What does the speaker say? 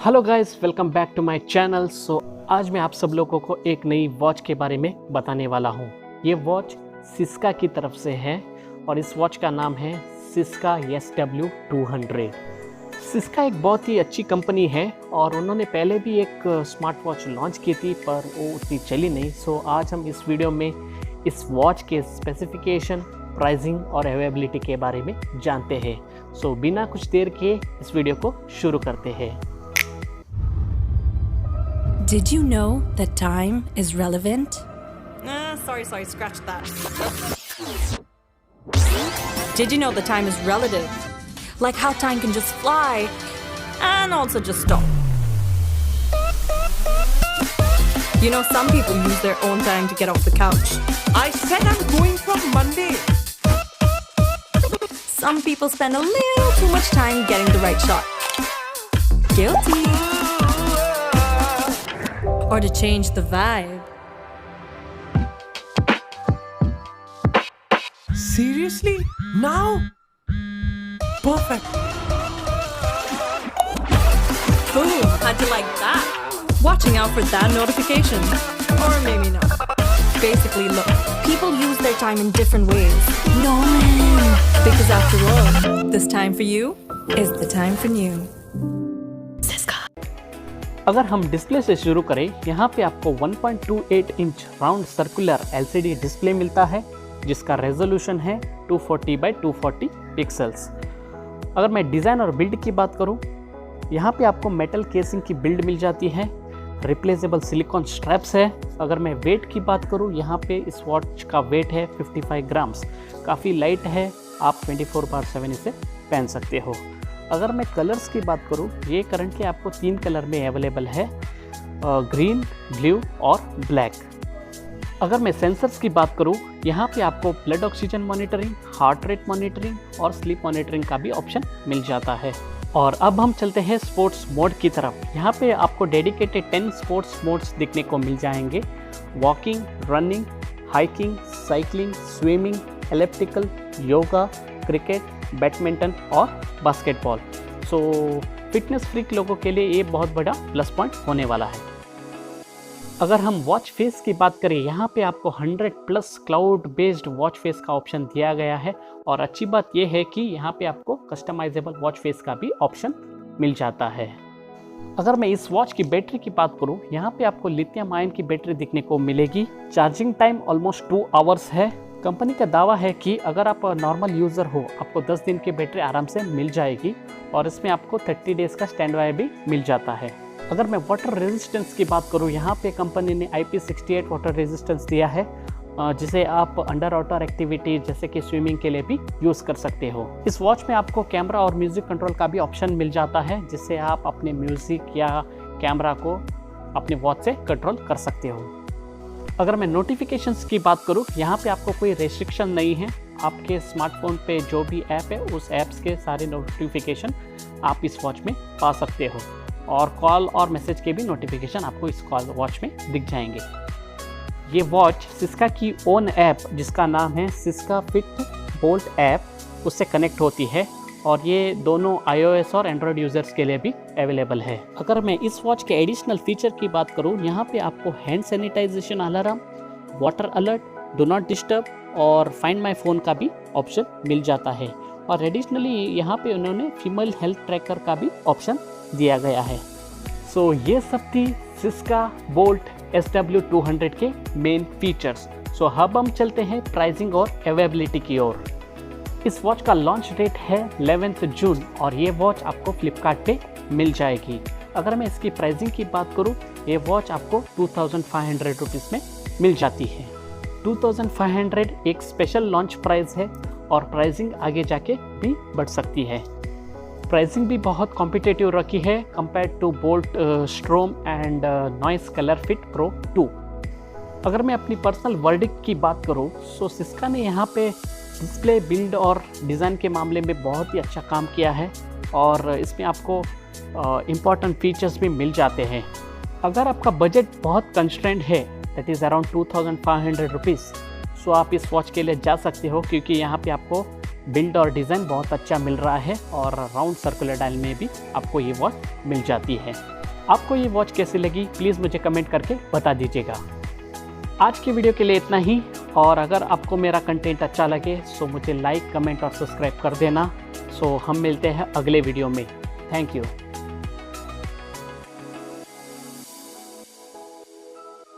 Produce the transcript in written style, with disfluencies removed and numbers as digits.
Hello guys, welcome back to my channel. आज मैं आप सब लोगों को एक नई वॉच के बारे में बताने वाला हूँ। ये वॉच सिस्का की तरफ से है और इस वॉच का नाम है सिस्का SW200। सिस्का एक बहुत ही अच्छी कंपनी है और उन्होंने पहले भी एक स्मार्ट वॉच लॉन्च की थी पर वो उतनी चली नहीं। आज हम इस वीडियो में इस वॉच के स्पेसिफिकेशन, प्राइसिंग और अवेलेबिलिटी के बारे में जानते हैं। बिना कुछ देर के इस वीडियो को शुरू करते हैं। Did you know that time is relevant? Sorry, scratch that. Did you know that time is relative? Like how time can just fly and also just stop. You know, some people use their own time to get off the couch. I said I'm going from Monday. Some people spend a little too much time getting the right shot. Guilty. Or to change the vibe. Seriously? Now? Perfect. Boom, how'd you like that? Watching out for that notification. Or maybe not. Basically, look, people use their time in different ways. No man. Because after all, this time for you is the time for new. अगर हम display से शुरू करें, यहाँ पे आपको 1.28 inch round circular LCD display मिलता है जिसका रेजोल्यूशन है 240 बाई 240 पिक्सल्स। अगर मैं डिज़ाइन और बिल्ड की बात करूँ, यहाँ पे आपको मेटल केसिंग की बिल्ड मिल जाती है, रिप्लेसेबल सिलिकॉन स्ट्रैप्स है। अगर मैं वेट की बात करूँ, यहाँ पे इस वॉच का वेट है 55 ग्राम्स, काफ़ी लाइट है, आप 24/7 इसे पहन सकते हो। अगर मैं कलर्स की बात करूँ, ये करंटली आपको 3 कलर में अवेलेबल है, ग्रीन, ब्लू और ब्लैक। अगर मैं सेंसर्स की बात करूँ, यहाँ पे आपको blood oxygen monitoring, heart rate monitoring और स्लीप मॉनिटरिंग का भी ऑप्शन मिल जाता है। और अब हम चलते हैं स्पोर्ट्स मोड की तरफ। यहाँ पे आपको डेडिकेटेड 10 स्पोर्ट्स मोड्स देखने को मिल जाएंगे: walking, running, hiking, cycling, swimming, elliptical, yoga, cricket, badminton और बास्केटबॉल। फिटनेस फ्रीक लोगों के लिए ये बहुत बड़ा प्लस पॉइंट होने वाला है। अगर हम वॉच फेस की बात करें, यहाँ पे आपको 100+ क्लाउड बेस्ड वॉच फेस का ऑप्शन दिया गया है और अच्छी बात यह है कि यहाँ पे आपको कस्टमाइजेबल वॉच फेस का भी ऑप्शन मिल जाता है। अगर मैं इस वॉच की बैटरी की बात करूँ, यहाँ पे आपको लिथियम आयन की बैटरी देखने को मिलेगी। चार्जिंग टाइम ऑलमोस्ट 2 आवर्स है। कंपनी का दावा है कि अगर आप नॉर्मल यूज़र हो, आपको 10 दिन की बैटरी आराम से मिल जाएगी और इसमें आपको 30 डेज़ का स्टैंड बाय भी मिल जाता है। अगर मैं वाटर रेजिस्टेंस की बात करूँ, यहाँ पे कंपनी ने IP68 वाटर रेजिस्टेंस दिया है जिसे आप अंडर वाटर एक्टिविटी जैसे कि स्विमिंग के लिए भी यूज़ कर सकते हो। इस वॉच में आपको कैमरा और म्यूज़िक कंट्रोल का भी ऑप्शन मिल जाता है जिससे आप अपने म्यूज़िक या कैमरा को अपने वॉच से कंट्रोल कर सकते हो। अगर मैं नोटिफिकेशंस की बात करूं, यहाँ पे आपको कोई रेस्ट्रिक्शन नहीं है। आपके स्मार्टफोन पे जो भी ऐप है उस ऐप्स के सारे नोटिफिकेशन आप इस वॉच में पा सकते हो और कॉल और मैसेज के भी नोटिफिकेशन आपको इस वॉच में दिख जाएंगे। ये वॉच सिस्का की ओन ऐप जिसका नाम है सिस्का फिट बोल्ट ऐप, उससे कनेक्ट होती है और ये दोनों iOS और एंड्रॉयड यूज़र्स के लिए भी अवेलेबल है। अगर मैं इस वॉच के एडिशनल फीचर की बात करूँ, यहाँ पे आपको hand sanitization alarm, water alert, do not disturb और फाइंड माय फ़ोन का भी ऑप्शन मिल जाता है। और एडिशनली यहाँ पे उन्होंने फीमेल हेल्थ ट्रैकर का भी ऑप्शन दिया गया है। ये सब थी सिस्का बोल्ट SW200 के मेन फीचर्स। अब हम चलते हैं प्राइसिंग और अवेलेबिलिटी की ओर। इस वॉच का लॉन्च डेट है 11 जून और ये वॉच आपको फ्लिपकार्ट पे मिल जाएगी। अगर मैं इसकी प्राइसिंग की बात करूँ, ये वॉच आपको 2500 रुपीज़ में मिल जाती है। 2500 एक स्पेशल लॉन्च प्राइस है और प्राइसिंग आगे जाके भी बढ़ सकती है। प्राइसिंग भी बहुत कॉम्पिटिटिव रखी है compare to Bolt Storm and Noise Color Fit Pro 2। अगर मैं अपनी पर्सनल वर्डिक्ट की बात करूँ, सिस्का ने यहाँ पे डिस्प्ले, बिल्ड और डिज़ाइन के मामले में बहुत ही अच्छा काम किया है और इसमें आपको इम्पॉर्टेंट फीचर्स भी मिल जाते हैं। अगर आपका बजट बहुत कंस्ट्रेंट है, दैट इज़ अराउंड 2500 रुपीज़, आप इस वॉच के लिए जा सकते हो क्योंकि यहाँ पे आपको बिल्ड और डिज़ाइन बहुत अच्छा मिल रहा है और राउंड सर्कुलर डायल में भी आपको ये वॉच मिल जाती है। आपको ये वॉच कैसी लगी प्लीज़ मुझे कमेंट करके बता दीजिएगा। आज की वीडियो के लिए इतना ही, और अगर आपको मेरा कंटेंट अच्छा लगे तो मुझे लाइक, कमेंट और सब्सक्राइब कर देना। सो हम मिलते हैं अगले वीडियो में। Thank you.